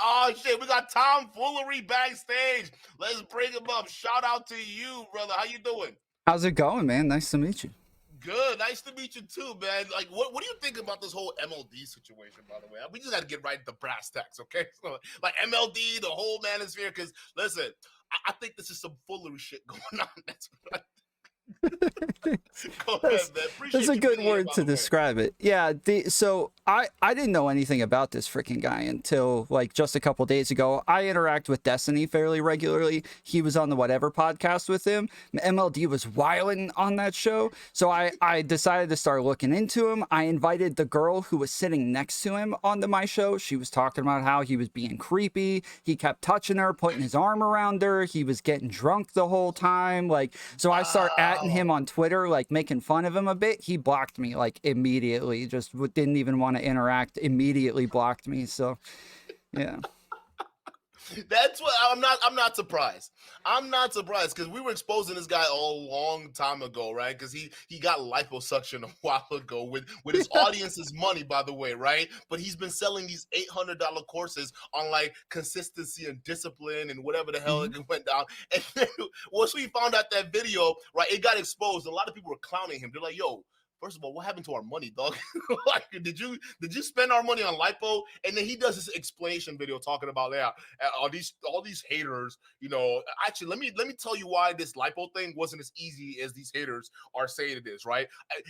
Oh shit, we got TOMFOOLERY backstage. Let's bring him up. Shout out to you, brother. How you doing? How's it going, man? Nice to meet you. Good. Nice to meet you too, man. Like, what do you think about this whole MLD situation? By the way, we just got to get right to brass tacks, okay? So, like MLD, the whole manosphere. Because listen, I think this is some foolery shit going on. That's what Go ahead, that's man. that's Appreciate a you good being here, word by to the way. describe it. Yeah, so I didn't know anything about this freaking guy until like just a couple days ago. I interact with Destiny fairly regularly. He was on the Whatever podcast with him. MLD was wilding on that show, so I decided to start looking into him. I invited the girl who was sitting next to him onto my show. She was talking about how he was being creepy. He kept touching her, putting his arm around her. He was getting drunk the whole time. Like, so I start atting him Wow. on Twitter, like making fun of him a bit. He blocked me like immediately. Just didn't even want to interact. Immediately blocked me. So yeah. That's what I'm not surprised. I'm not surprised because we were exposing this guy a long time ago, right? Because he got liposuction a while ago with his audience's money, by the way, right? But he's been selling these $800 courses on like consistency and discipline and whatever the hell Mhm. it went down. And then once we found out that video, right, it got exposed. A lot of people were clowning him. They're like, "Yo, first of all, what happened to our money, dog? Like, did you spend our money on lipo?" And then he does this explanation video talking about, yeah, all these haters. Actually, let me tell you why this lipo thing wasn't as easy as these haters are saying it is. Right,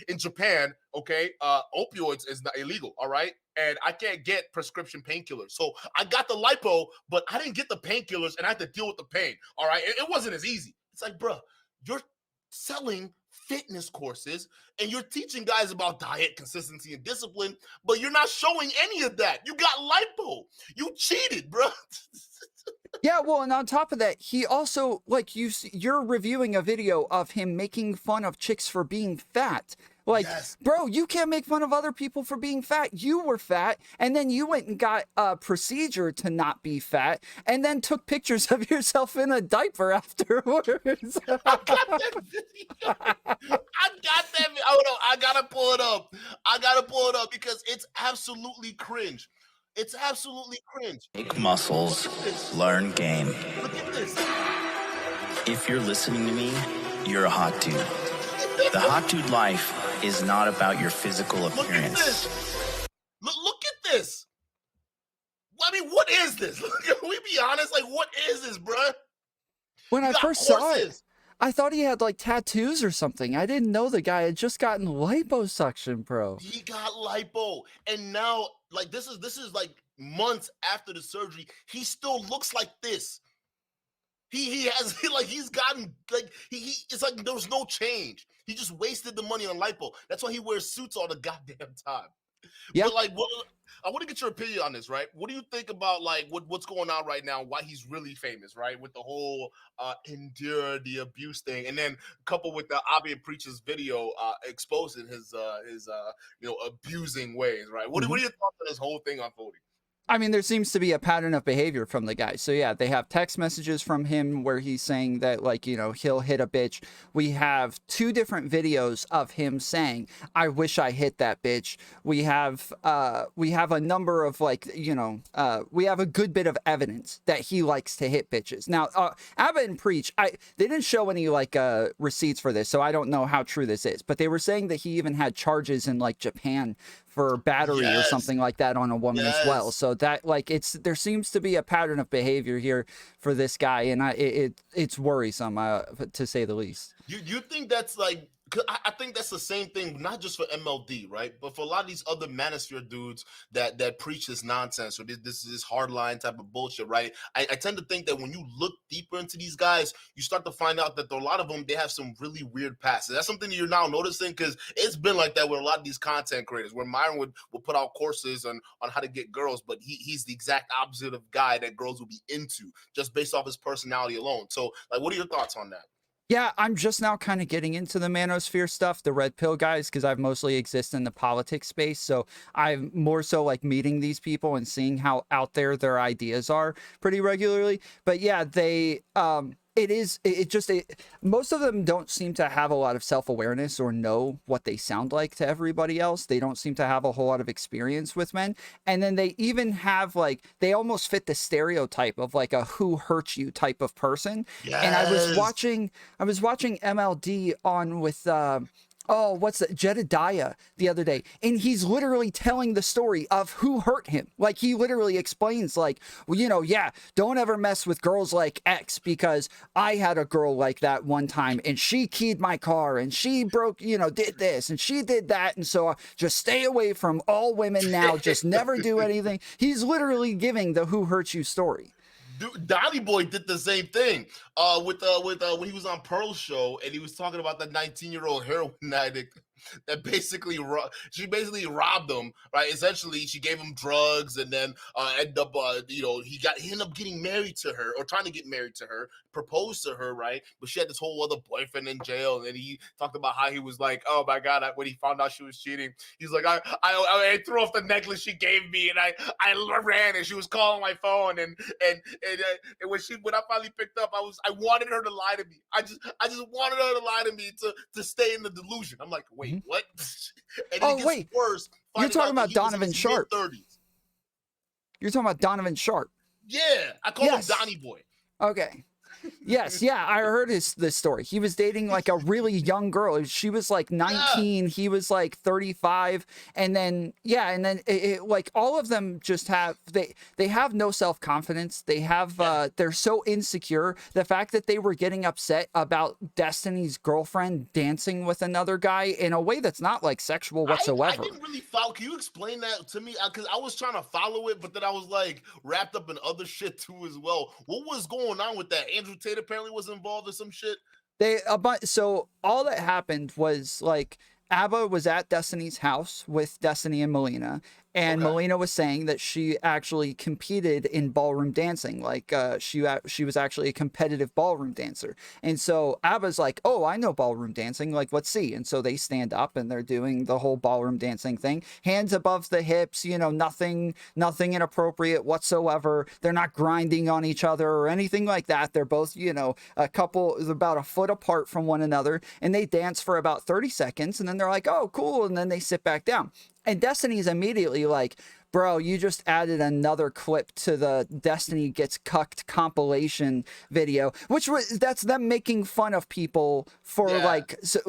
in Japan, okay, opioids is not illegal. All right. And I can't get prescription painkillers. So I got the lipo, but I didn't get the painkillers and I had to deal with the pain. All right. It wasn't as easy. It's like, bruh, you're selling fitness courses and you're teaching guys about diet, consistency, and discipline, but you're not showing any of that. You got lipo. You cheated, bro. Yeah, well, and on top of that, he also like you're reviewing a video of him making fun of chicks for being fat. Like, Yes. bro, you can't make fun of other people for being fat. You were fat, and then you went and got a procedure to not be fat, and then took pictures of yourself in a diaper afterwards. I got that video. I got that. Oh no, I gotta pull it up. I gotta pull it up because it's absolutely cringe. It's absolutely cringe. Make Look muscles, at this. learn game. Look at this. If you're listening to me, you're a hot dude. The hot dude life is not about your physical Look at appearance. this. Look at this. I mean, what is this? Can we be honest? Like, what is this, bruh? When You I got first saw it, courses. I thought he had like tattoos or something. I didn't know the guy had just gotten liposuction, bro. He got lipo, and now, like, this is like months after the surgery. He still looks like this. He has like he's gotten like he it's like there was no change. He just wasted the money on lipo. That's why he wears suits all the goddamn time. Yeah. But like, I want to get your opinion on this, right? What do you think about like what's going on right now? Why he's really famous, right? With the whole endure the abuse thing, and then coupled with the Abi Preacher's video exposing his abusing ways, right? What are your thoughts on this whole thing unfolding? I mean, there seems to be a pattern of behavior from the guy. So yeah, they have text messages from him where he's saying that like, he'll hit a bitch. We have two different videos of him saying, "I wish I hit that bitch." We have a number of like, we have a good bit of evidence that he likes to hit bitches. Now, Abba and Preach, they didn't show any like receipts for this, so I don't know how true this is, but they were saying that he even had charges in like Japan for battery or Yes, something like that on a woman as well. yes. So that like there seems to be a pattern of behavior here for this guy, and it's worrisome to say the least. You think that's like? 'Cause I think that's the same thing, not just for MLD, right? But for a lot of these other manosphere dudes that preach this nonsense or this hardline type of bullshit, right? I tend to think that when you look deeper into these guys, you start to find out that a lot of them they have some really weird pasts. That's something that you're now noticing because it's been like that with a lot of these content creators. Where Myron would put out courses on how to get girls, but he's the exact opposite of guy that girls will be into just based off his personality alone. So, like, what are your thoughts on that? Yeah, I'm just now kind of getting into the manosphere stuff, the red pill guys, because I've mostly exist in the politics space. So I'm more so like meeting these people and seeing how out there their ideas are pretty regularly. But yeah, Most of them don't seem to have a lot of self-awareness or know what they sound like to everybody else. They don't seem to have a whole lot of experience with men. And then they even have like, they almost fit the stereotype of like a who hurt you type of person. And I was Yes. watching MLD on with oh, what's that? Jedediah the other day. And he's literally telling the story of who hurt him. Like, he literally explains, like, well, you know, yeah, don't ever mess with girls like X because I had a girl like that one time and she keyed my car and she broke, you know, did this and she did that. And so just stay away from all women now. Just never do anything. He's literally giving the who hurt you story. Dude, Donnie Boy did the same thing with when he was on Pearl's show and he was talking about the 19-year-old heroin addict that basically she basically robbed him, right? Essentially, she gave him drugs and then ended up he ended up getting married to her or trying to get married to her, proposed to her, right? But she had this whole other boyfriend in jail, and then he talked about how he was like, oh my god, when he found out she was cheating, he's like, I threw off the necklace she gave me and I ran and she was calling my phone and when I finally picked up, I wanted her to lie to me. I just wanted her to lie to me to stay in the delusion. I'm like, wait, what? And Oh, it gets wait. worse. You're talking about He was in Donovan his Sharp. mid-30s. You're talking about Donovan Sharp. Yeah, I call him Donnie Boy. Okay. Yes, yeah, I heard this story. He was dating like a really young girl. She was like 19, he was like 35, and then like all of them just have they have no self-confidence. They have they're so insecure. The fact that they were getting upset about Destiny's girlfriend dancing with another guy in a way that's not like sexual whatsoever. I didn't really follow. Can you explain that to me? Because I was trying to follow it, but then I was like wrapped up in other shit too as well. What was going on with that? Andrew Tate apparently was involved in some shit. So all that happened was like ABBA was at Destiny's house with Destiny and Molina, and Molina was saying that she actually competed in ballroom dancing. Like she was actually a competitive ballroom dancer. And so ABBA's like, oh, I know ballroom dancing. Like, let's see. And so they stand up and they're doing the whole ballroom dancing thing. Hands above the hips, you know, nothing inappropriate whatsoever. They're not grinding on each other or anything like that. They're both, you know, a couple about a foot apart from one another. And they dance for about 30 seconds. And then they're like, oh, cool. And then they sit back down. And Destiny's immediately like, bro, you just added another clip to the Destiny Gets Cucked compilation video, that's them making fun of people for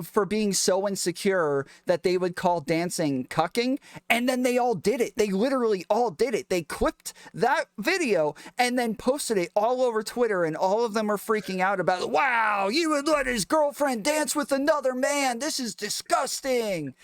for being so insecure that they would call dancing cucking. And then they all did it. They literally all did it. They clipped that video and then posted it all over Twitter, and all of them are freaking out about it. Wow, you would let his girlfriend dance with another man. This is disgusting.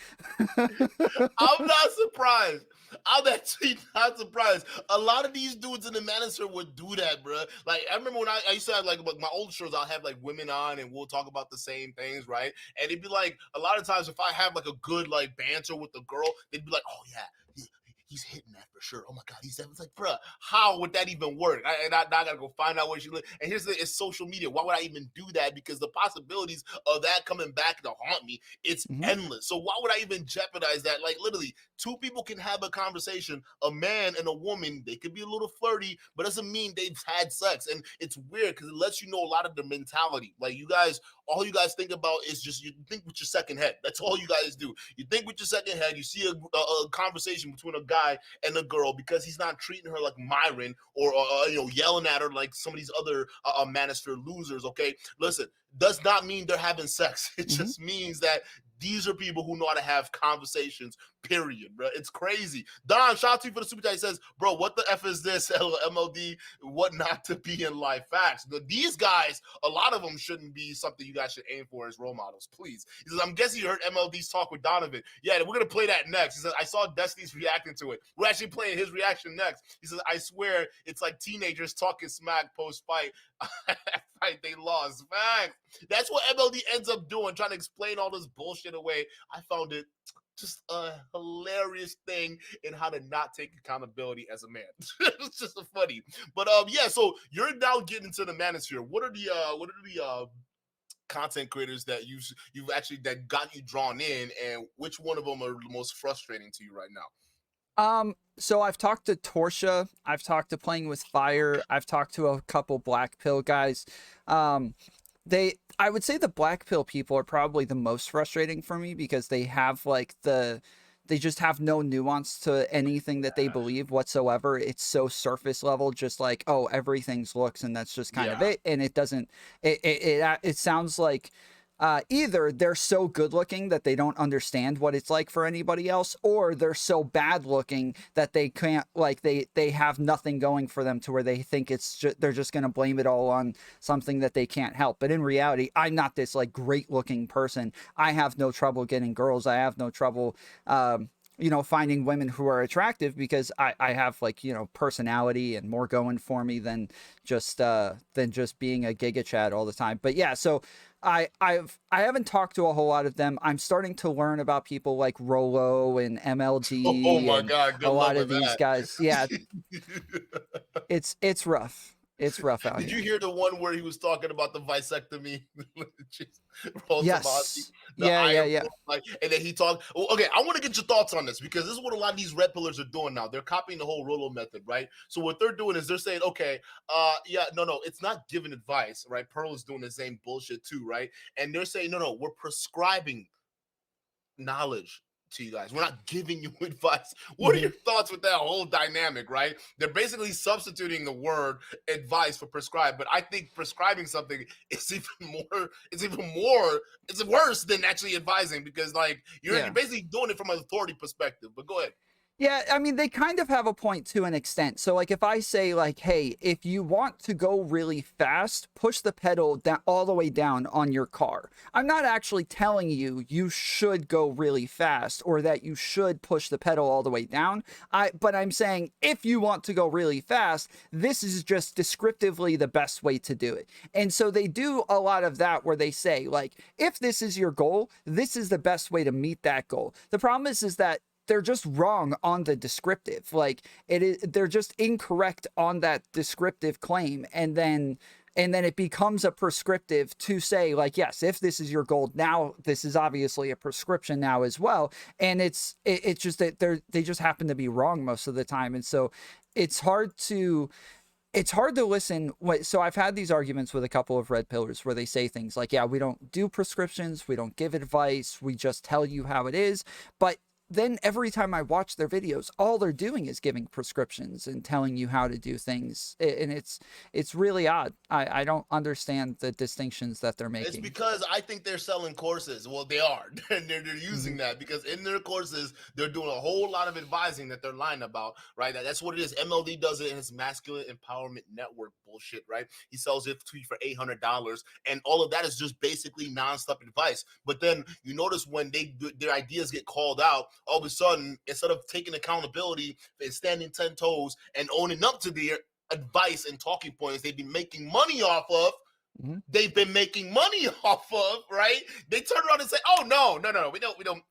I'm not surprised. I'm actually not surprised. A lot of these dudes in the manosphere would do that, bro. Like, I remember when I used to have like my old shows, I'll have like women on and we'll talk about the same things, right? And it'd be like, a lot of times if I have like a good like banter with the girl, they'd be like, oh yeah, he's hitting that for sure. Oh my God, he's like, bro, how would that even work? I gotta go find out where she lives. And it's social media. Why would I even do that? Because the possibilities of that coming back to haunt me, it's endless. So why would I even jeopardize that? Like, literally, two people can have a conversation. A man and a woman, they could be a little flirty, but doesn't mean they've had sex. And it's weird because it lets you know a lot of the mentality. Like, you guys, all you guys think about is just you think with your second head. That's all you guys do. You think with your second head. You see a conversation between a guy and a girl because he's not treating her like Myron or yelling at her like some of these other manosphere losers. Okay, listen, does not mean they're having sex. It just means that these are people who know how to have conversations, period, bro. It's crazy. Don, shout out to you for the super chat. He says, bro, what the F is this? MLD, what not to be in life? Facts. These guys, a lot of them shouldn't be something you guys should aim for as role models, please. He says, I'm guessing you heard MLD's talk with Donovan. Yeah, we're going to play that next. He says, I saw Destiny's reacting to it. We're actually playing his reaction next. He says, I swear it's like teenagers talking smack post-fight. Fight they lost. Facts. That's what MLD ends up doing, trying to explain all this bullshit away. I found it just a hilarious thing in how to not take accountability as a man. It's just funny. But yeah, so you're now getting into the manosphere. What are the content creators that you've actually that got you drawn in, and which one of them are the most frustrating to you right now? So I've talked to Torsha, I've talked to Playing with Fire, I've talked to a couple Black Pill guys. I would say the Black Pill people are probably the most frustrating for me because they have like they just have no nuance to anything that they believe whatsoever. It's so surface level, just like, oh, everything's looks and that's just kind of it. And it doesn't, it sounds like either they're so good looking that they don't understand what it's like for anybody else, or they're so bad looking that they can't, like, they have nothing going for them to where they think they're just going to blame it all on something that they can't help. But in reality, I'm not this like great looking person. I have no trouble getting girls. I have no trouble, finding women who are attractive because I have like, personality and more going for me than just being a Giga Chad all the time. But yeah, so I haven't talked to a whole lot of them. I'm starting to learn about people like Rolo and MLD Oh my and God, good a luck lot of with these that. guys. Yeah, it's rough. It's rough out Did here. you hear the one where he was talking about the vasectomy? Roll Yes. the Yeah, yeah, iron, yeah. like, and then he talked. Well, okay, I want to get your thoughts on this because this is what a lot of these red pillars are doing now. They're copying the whole Rolo method, right? So what they're doing is they're saying, okay, no, it's not giving advice, right? Pearl is doing the same bullshit too, right? And they're saying, no, we're prescribing knowledge to you guys. We're not giving you advice. What are your thoughts with that whole dynamic, right? They're basically substituting the word advice for prescribe, but I think prescribing something is it's worse than actually advising because like you're basically doing it from an authority perspective. But go ahead. Yeah, I mean, they kind of have a point to an extent. So, like, if I say, like, hey, if you want to go really fast, push the pedal down all the way down on your car. I'm not actually telling you should go really fast or that you should push the pedal all the way down. But I'm saying if you want to go really fast, this is just descriptively the best way to do it. And so they do a lot of that where they say, like, if this is your goal, this is the best way to meet that goal. The problem is that they're just wrong on the descriptive. Like they're just incorrect on that descriptive claim. And then it becomes a prescriptive to say like, yes, if this is your goal now, this is obviously a prescription now as well. And it's just that they just happen to be wrong most of the time. And so it's hard to listen. So I've had these arguments with a couple of red pillars where they say things like, yeah, we don't do prescriptions. We don't give advice. We just tell you how it is. But then every time I watch their videos, all they're doing is giving prescriptions and telling you how to do things. And it's really odd. I don't understand the distinctions that they're making. It's because I think they're selling courses. Well, they are. they're using that because in their courses, they're doing a whole lot of advising that they're lying about, right? That's what it is. MLD does it in his Masculine Empowerment Network bullshit, right? He sells it for $800. And all of that is just basically nonstop advice. But then you notice when their ideas get called out, all of a sudden, instead of taking accountability and standing 10 toes and owning up to their advice and talking points they've been making money off of, they've been making money off of, right? They turn around and say, oh, no, we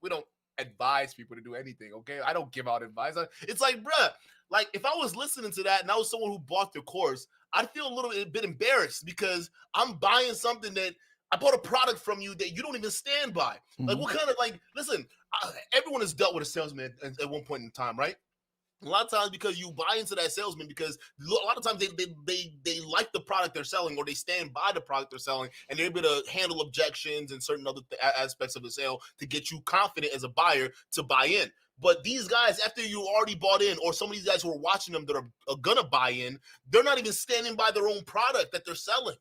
don't advise people to do anything, okay? I don't give out advice. It's like, bruh, like if I was listening to that and I was someone who bought the course, I'd feel a little bit embarrassed because I'm buying something that I bought a product from you that you don't even stand by. Like, what kind of, like, listen, everyone has dealt with a salesman at one point in time, right? A lot of times because you buy into that salesman because a lot of times they like the product they're selling or they stand by the product they're selling and they're able to handle objections and certain other aspects of the sale to get you confident as a buyer to buy in. But these guys, after you already bought in, or some of these guys who are watching them that are gonna buy in, they're not even standing by their own product that they're selling.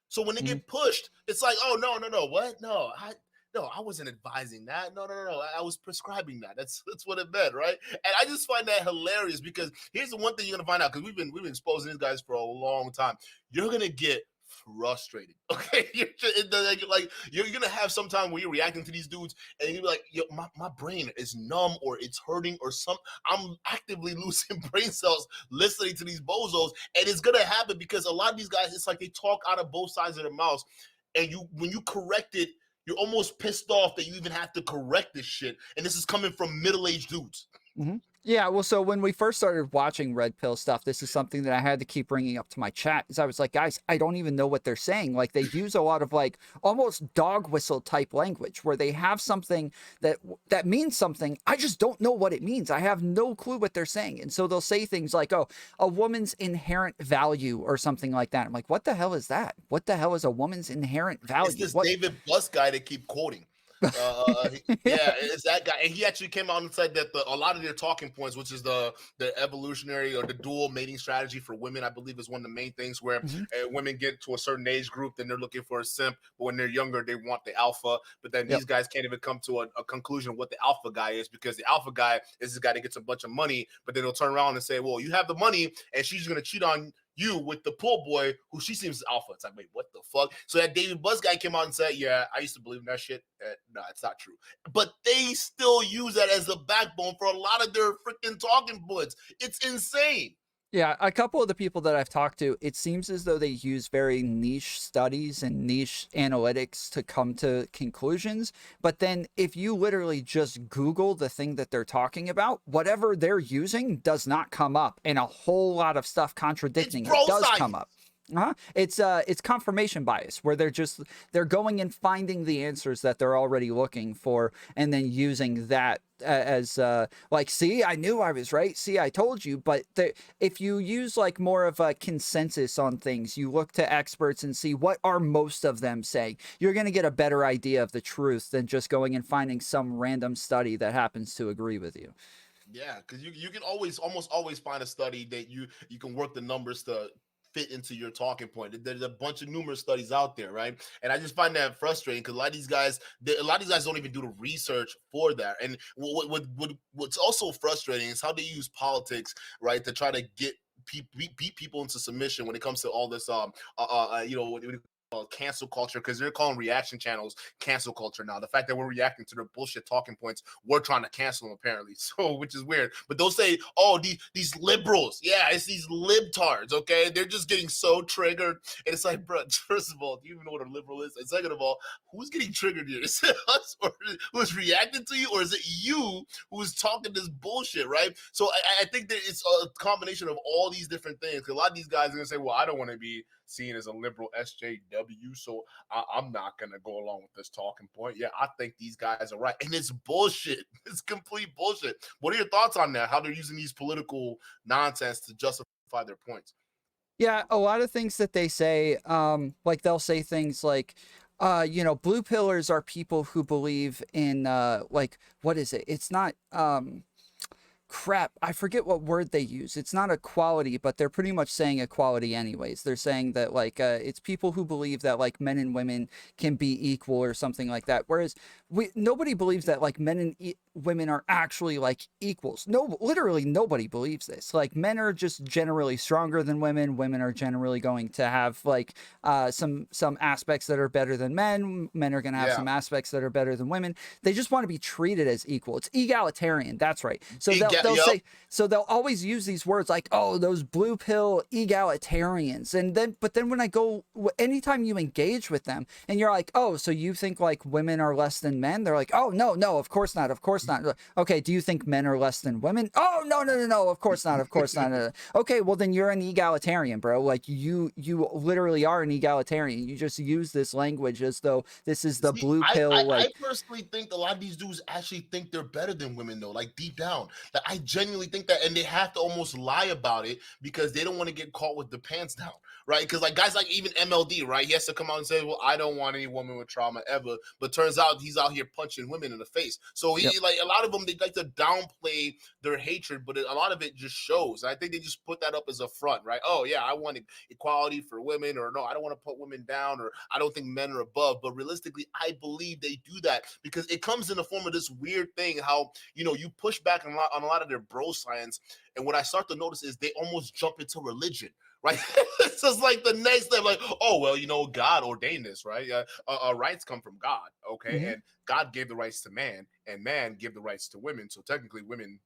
So when they get pushed, it's like, oh, no, what? No, I wasn't advising that. No. I was prescribing that. That's what it meant, right? And I just find that hilarious because here's the one thing you're gonna find out because we've been exposing these guys for a long time. You're gonna get frustrated, okay? You're gonna have some time where you're reacting to these dudes and you're like, yo, my brain is numb or it's hurting or I'm actively losing brain cells listening to these bozos, and it's gonna happen because a lot of these guys, it's like they talk out of both sides of their mouths, and when you correct it, you're almost pissed off that you even have to correct this shit, and this is coming from middle-aged dudes. Yeah, well, so when we first started watching Red Pill stuff, this is something that I had to keep bringing up to my chat. Is I was like, guys, I don't even know what they're saying. Like, they use a lot of like almost dog whistle type language, where they have something that means something. I just don't know what it means. I have no clue what they're saying, and so they'll say things like, "Oh, a woman's inherent value" or something like that. I'm like, what the hell is that? What the hell is a woman's inherent It's value? this What? David Buss guy they keep quoting. Yeah, it's that guy, and he actually came out and said that a lot of their talking points, which is the evolutionary or the dual mating strategy for women, I believe, is one of the main things where Mhm. women get to a certain age group, then they're looking for a simp, but when they're younger, they want the alpha. But then Yep. these guys can't even come to a conclusion of what the alpha guy is, because the alpha guy is this guy that gets a bunch of money, but then they'll turn around and say, "Well, you have the money, and she's going to cheat on you with the pool boy who she seems alpha." It's like, wait, what the fuck? So that David Buzz guy came out and said, "Yeah, I used to believe in that shit. No, it's not true." But they still use that as the backbone for a lot of their freaking talking points. It's insane. Yeah, a couple of the people that I've talked to, it seems as though they use very niche studies and niche analytics to come to conclusions. But then if you literally just Google the thing that they're talking about, whatever they're using does not come up. And a whole lot of stuff It's contradicting it bro does come science. up. It's confirmation bias, where they're going and finding the answers that they're already looking for, and then using that as like, see, I knew I was right. See, I told you. But if you use like more of a consensus on things, you look to experts and see what are most of them saying, you're going to get a better idea of the truth than just going and finding some random study that happens to agree with you. Yeah, because you can almost always find a study that you can work the numbers to fit into your talking point. There's a bunch of numerous studies out there, right? And I just find that frustrating because a lot of these guys don't even do the research for that. And what's also frustrating is how they use politics, right, to try to get beat people into submission when it comes to all this what cancel culture, because they're calling reaction channels cancel culture now. The fact that we're reacting to their bullshit talking points, we're trying to cancel them apparently. So, which is weird. But they'll say, "Oh, these liberals, yeah, it's these libtards." Okay, they're just getting so triggered, and it's like, bro, first of all, do you even know what a liberal is? And second of all, who's getting triggered here? Is it us, or who's reacting to you, or is it you who's talking this bullshit, right? So I think that it's a combination of all these different things. Because a lot of these guys are gonna say, "Well, I don't want to be seen as a liberal SJW, so I'm not gonna go along with this talking point." Yeah, I think these guys are right, and it's bullshit. It's complete bullshit. What are your thoughts on that? How they're using these political nonsense to justify their points? Yeah, a lot of things that they say, like they'll say things like, blue pillars are people who believe in, like, what is it? It's not, crap, I forget what word they use. It's not equality, but they're pretty much saying equality anyways. They're saying that like it's people who believe that like men and women can be equal or something like that. Whereas nobody believes that like men and women are actually like equals. No, literally nobody believes this. Like, men are just generally stronger than women. Women are generally going to have like some aspects that are better than men. Men are going to have Yeah, some aspects that are better than women. They just want to be treated as equal. It's egalitarian. That's right. So they'll yep. say, so they'll always use these words like, "Oh, those blue pill egalitarians," and then but then when I go, anytime you engage with them and you're like, "Oh, so you think like women are less than men?" They're like, "Oh, no, of course not, of course not." Okay, do you think men are less than women? "Oh, no, of course not, of course not." Okay, well then you're an egalitarian, bro. Like, you literally are an egalitarian. You just use this language as though this is the See, blue pill, I like. personally think a lot of these dudes actually think they're better than women, though, like deep down. Like, I genuinely think that, and they have to almost lie about it because they don't want to get caught with the pants down, right? Because like guys like even MLD, right? He has to come out and say, "Well, I don't want any woman with trauma ever," but turns out he's out here punching women in the face. So Yep. he, like, a lot of them, they like to downplay their hatred, but a lot of it just shows. And I think they just put that up as a front, right? "Oh yeah, I want equality for women," or "No, I don't want to put women down," or "I don't think men are above." But realistically, I believe they do that because it comes in the form of this weird thing how, you push back on a lot of their bro science. And what I start to notice is they almost jump into religion, right? It's just like the next step, like, "Oh, well, God ordained this, right? Rights come from God, okay? Mhm. And God gave the rights to man, and man gave the rights to women. So technically, women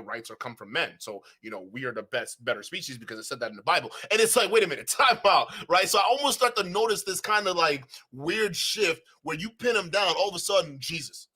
rights are come from men. So, we are the better species because it said that in the Bible." And it's like, wait a minute, time out, right? So I almost start to notice this kind of like weird shift where you pin them down, all of a sudden, Jesus.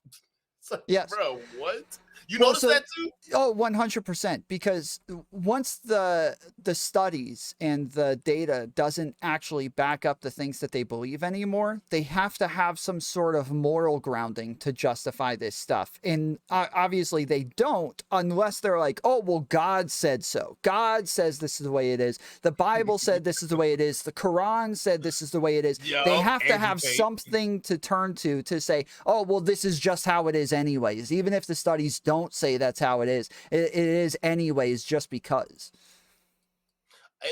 It's like, Yes. bro, what? You Well, notice so that too? oh, 100%, because once the studies and the data doesn't actually back up the things that they believe anymore, they have to have some sort of moral grounding to justify this stuff. And obviously they don't, unless they're like, oh, well, God said so. God says this is the way it is. The Bible said this is the way it is. The Quran said this is the way it is. They Yup, have to Andrew have Tate. something to turn to say, oh, well, this is just how it is anyways. Even if the studies don't say that's how it is, it is anyways, just because.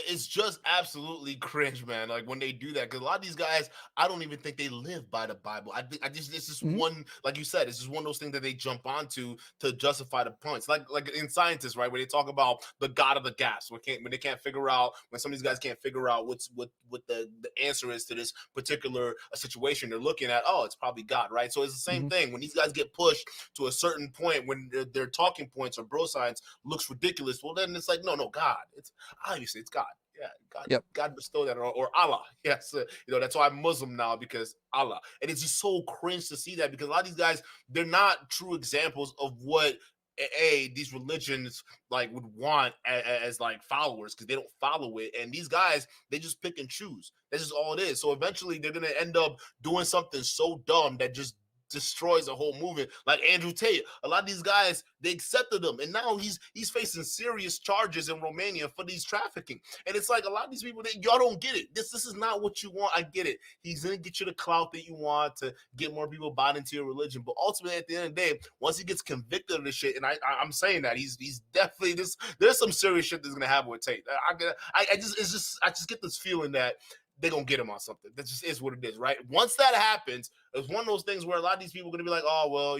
It's just absolutely cringe, man. Like when they do that, because a lot of these guys, I don't even think they live by the Bible. I just this is Mhm. one, like you said, this is one of those things that they jump onto to justify the points. Like in scientists, right, where they talk about the God of the gas, when they can't figure out, when some of these guys can't figure out what the answer is to this particular situation they're looking at. Oh, it's probably God, right? So it's the same Mhm. thing when these guys get pushed to a certain point when their talking points or bro science looks ridiculous. Well, then it's like no, God. It's obviously it's God. Yeah, Yep. God bestowed that, or Allah. Yes, that's why I'm Muslim now, because Allah. And it's just so cringe to see that, because a lot of these guys, they're not true examples of what these religions like would want as like followers, because they don't follow it. And these guys, they just pick and choose. That's just all it is. So eventually they're gonna end up doing something so dumb that just destroys a whole movement. Like Andrew Tate, a lot of these guys, they accepted him, and now he's facing serious charges in Romania for these trafficking. And it's like a lot of these people, y'all don't get it. This is not what you want. I get it. He's gonna get you the clout that you want to get more people bought into your religion. But ultimately, at the end of the day, once he gets convicted of this shit, and I'm saying that he's definitely this. There's some serious shit that's gonna happen with Tate. I just get this feeling that they're gonna get him on something. That just is what it is, right? Once that happens, it's one of those things where a lot of these people are gonna be like, oh well,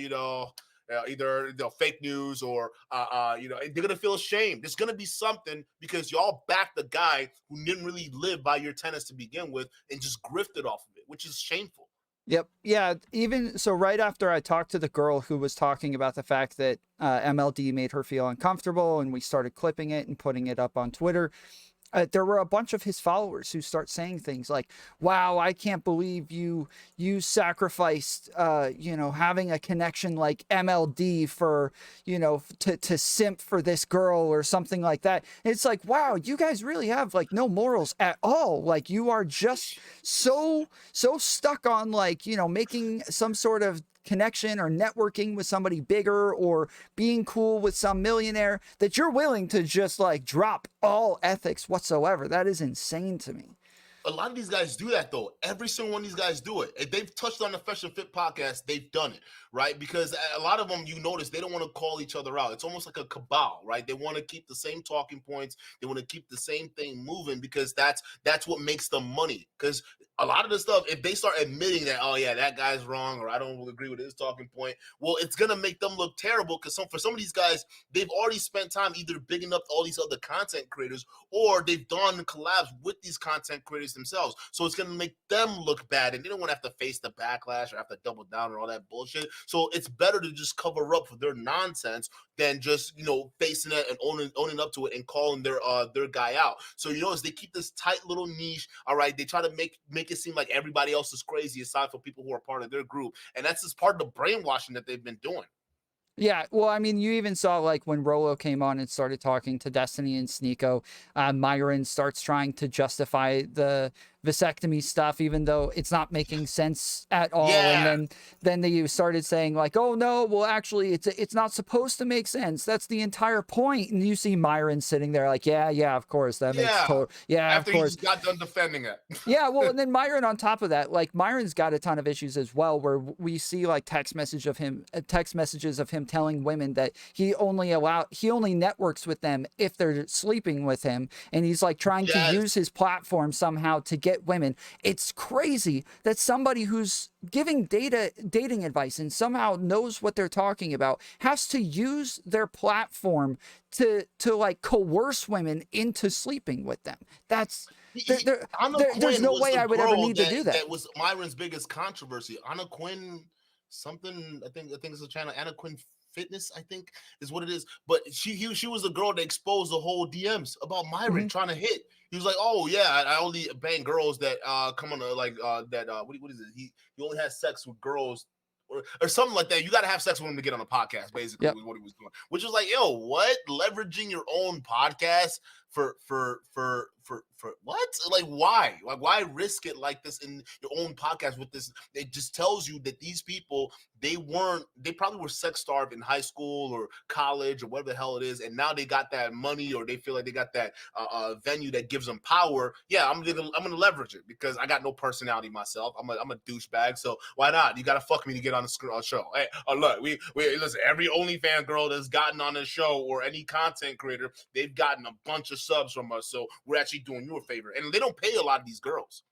either fake news or they're gonna feel ashamed. There's gonna be something because y'all backed the guy who didn't really live by your tenets to begin with and just grifted off of it, which is shameful. Yep. Yeah. Even so, right after I talked to the girl who was talking about the fact that MLD made her feel uncomfortable, and we started clipping it and putting it up on Twitter, there were a bunch of his followers who start saying things like, wow, I can't believe you sacrificed having a connection like MLD for to simp for this girl or something like that. And it's like, wow, you guys really have like no morals at all. Like you are just so stuck on like making some sort of connection or networking with somebody bigger or being cool with some millionaire that you're willing to just like drop all ethics whatsoever. That is insane to me. A lot of these guys do that though. Every single one of these guys do it. If they've touched on the Fresh and Fit podcast, they've done it, right? Because a lot of them, you notice, they don't want to call each other out. It's almost like a cabal, right? They want to keep the same talking points. They want to keep the same thing moving because that's what makes them money. Because a lot of the stuff, if they start admitting that, oh yeah, that guy's wrong, or I don't agree with his talking point, well, it's gonna make them look terrible. Because for some of these guys, they've already spent time either bigging up all these other content creators, or they've done collabs with these content creators themselves. So it's going to make them look bad, and they don't want to have to face the backlash or have to double down on all that bullshit. So it's better to just cover up for their nonsense than just facing it and owning up to it and calling their guy out. So as they keep this tight little niche. All right, they try to make it seem like everybody else is crazy aside from people who are part of their group, and that's just part of the brainwashing that they've been doing. Yeah, well, I mean, you even saw like when Rolo came on and started talking to Destiny and Sneeko, Myron starts trying to justify the vasectomy stuff, even though it's not making sense at all. Yeah. And then they started saying like, oh no, well actually it's not supposed to make sense. That's the entire point. And you see Myron sitting there like, yeah, of course that makes total. Yeah, after of course. he just got done defending it. Yeah, well, and then Myron on top of that, like Myron's got a ton of issues as well, where we see like text messages of him telling women that he only networks with them if they're sleeping with him, and he's like trying to use his platform somehow to get women. It's crazy that somebody who's giving dating advice and somehow knows what they're talking about has to use their platform to like coerce women into sleeping with them. That's there's no way I would ever need to do that. That was Myron's biggest controversy. Anna Quinn, something, I think it's a channel, Anna Quinn Fitness, I think is what it is. But she was the girl that exposed the whole DMs about Myron trying to hit. He was like, oh yeah, I only bang girls that come on what is it? He only has sex with girls or something like that. You got to have sex with him to get on a podcast, basically, Yep. was what he was doing. Which was like, yo, what? Leveraging your own podcast for what? Like, why? Like, why risk it like this in your own podcast with this? It just tells you that these people, they probably were sex starved in high school or college or whatever the hell it is, and now they got that money, or they feel like they got that venue that gives them power. Yeah, I'm gonna leverage it because I got no personality myself. I'm a douchebag, so why not? You gotta fuck me to get on the show. Hey, look, we listen. Every OnlyFans girl that's gotten on this show, or any content creator, they've gotten a bunch of subs from us. So we're actually doing you a favor, and they don't pay a lot of these girls.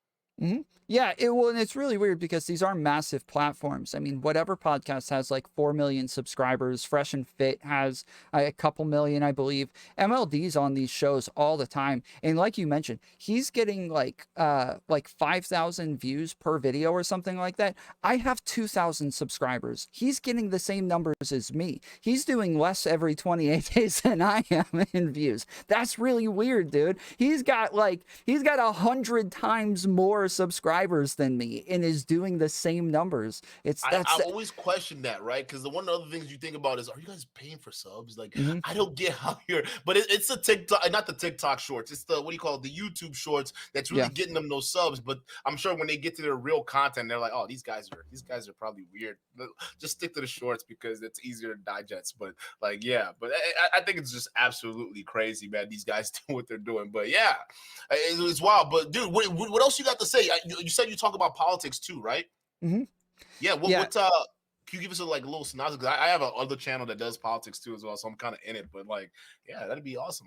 Mm-hmm. Yeah, and it's really weird because these are massive platforms. I mean, whatever podcast has like 4 million subscribers. Fresh and Fit has a couple million, I believe. MLDs on these shows all the time, and like you mentioned, he's getting like 5,000 views per video or something like that. I have 2,000 subscribers. He's getting the same numbers as me. He's doing less every 28 days than I am in views. That's really weird, dude. He's got 100 times more subscribers than me and is doing the same numbers. I always question that, right? Because one of the other things you think about is, are you guys paying for subs? Like, I don't get how you're, but it's the TikTok, not the TikTok shorts. It's the, what do you call it? The YouTube shorts that's really getting them those subs. But I'm sure when they get to their real content, they're like, oh, these guys are probably weird. Just stick to the shorts because it's easier to digest. But like, yeah, but I think it's just absolutely crazy, man. These guys do what they're doing. But yeah, it's wild. But dude, what else you got to say? You said you talk about politics too, right? Mm-hmm. Yeah. What can you give us a little synopsis? Because I have another channel that does politics too as well, so I'm kind of in it. But like, yeah, that'd be awesome.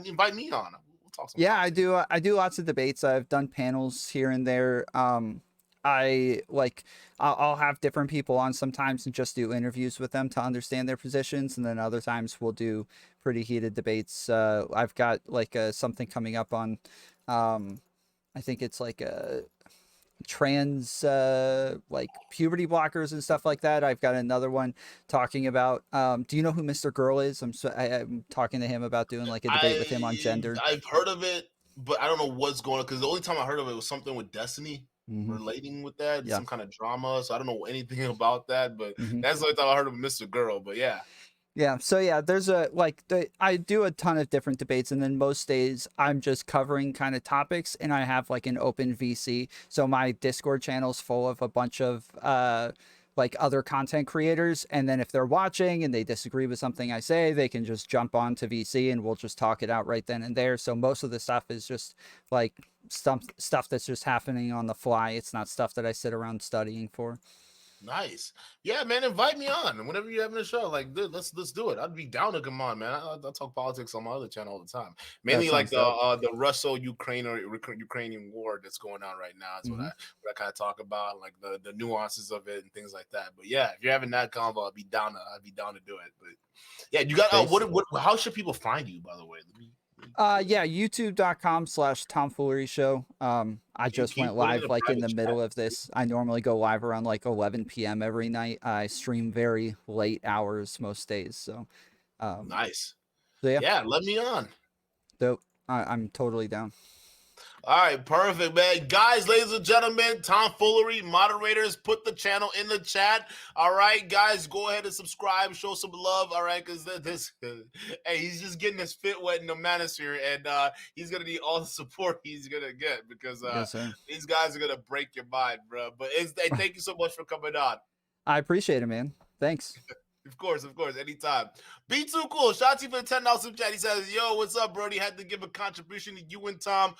Invite me on. We'll talk some. Yeah, politics. I do lots of debates. I've done panels here and there. I'll have different people on sometimes and just do interviews with them to understand their positions, and then other times we'll do pretty heated debates. I've got something coming up on, I think it's like a trans puberty blockers and stuff like that. I've got another one talking about do you know who Mr. Girl is? I'm talking to him about doing like a debate with him on gender. I've heard of it, but I don't know what's going on, because the only time I heard of it was something with Destiny. Relating with that, some kind of drama. So I don't know anything about that, but that's the only time I heard of Mr. Girl. But yeah. Yeah, so yeah, there's I do a ton of different debates, and then most days I'm just covering kind of topics, and I have like an open VC. So my Discord channel's full of a bunch of other content creators, and then if they're watching and they disagree with something I say, they can just jump on to VC and we'll just talk it out right then and there. So most of the stuff is just like stuff that's just happening on the fly. It's not stuff that I sit around studying for. Nice. Yeah, man, invite me on whenever you're having a show. Like, dude, let's do it. I'd be down to come on, man. I talk politics on my other channel all the time. Mainly like the Russo-Ukrainian war that's going on right now. That's what I kind of talk about, like the nuances of it and things like that. But yeah, if you're having that convo, I'd be down to do it. But yeah, you got how should people find you, by the way? Yeah, youtube.com/tomfoolery show. I just went live like in the middle of this. I normally go live around like 11 p.m. every night. I stream very late hours most days. So nice. So yeah, let me on. So I'm totally down. All right, perfect, man. Guys, ladies and gentlemen, Tomfoolery moderators, put the channel in the chat. All right, guys, go ahead and subscribe, show some love. All right, because hey, he's just getting his fit wet in the manosphere, and he's gonna need all the support he's gonna get, because these guys are gonna break your mind, bro. But hey, thank you so much for coming on. I appreciate it, man. Thanks. Of course, anytime. Be too cool. Shout out to you for the $10 super chat. He says, yo, what's up, Brody? Had to give a contribution to you and Tom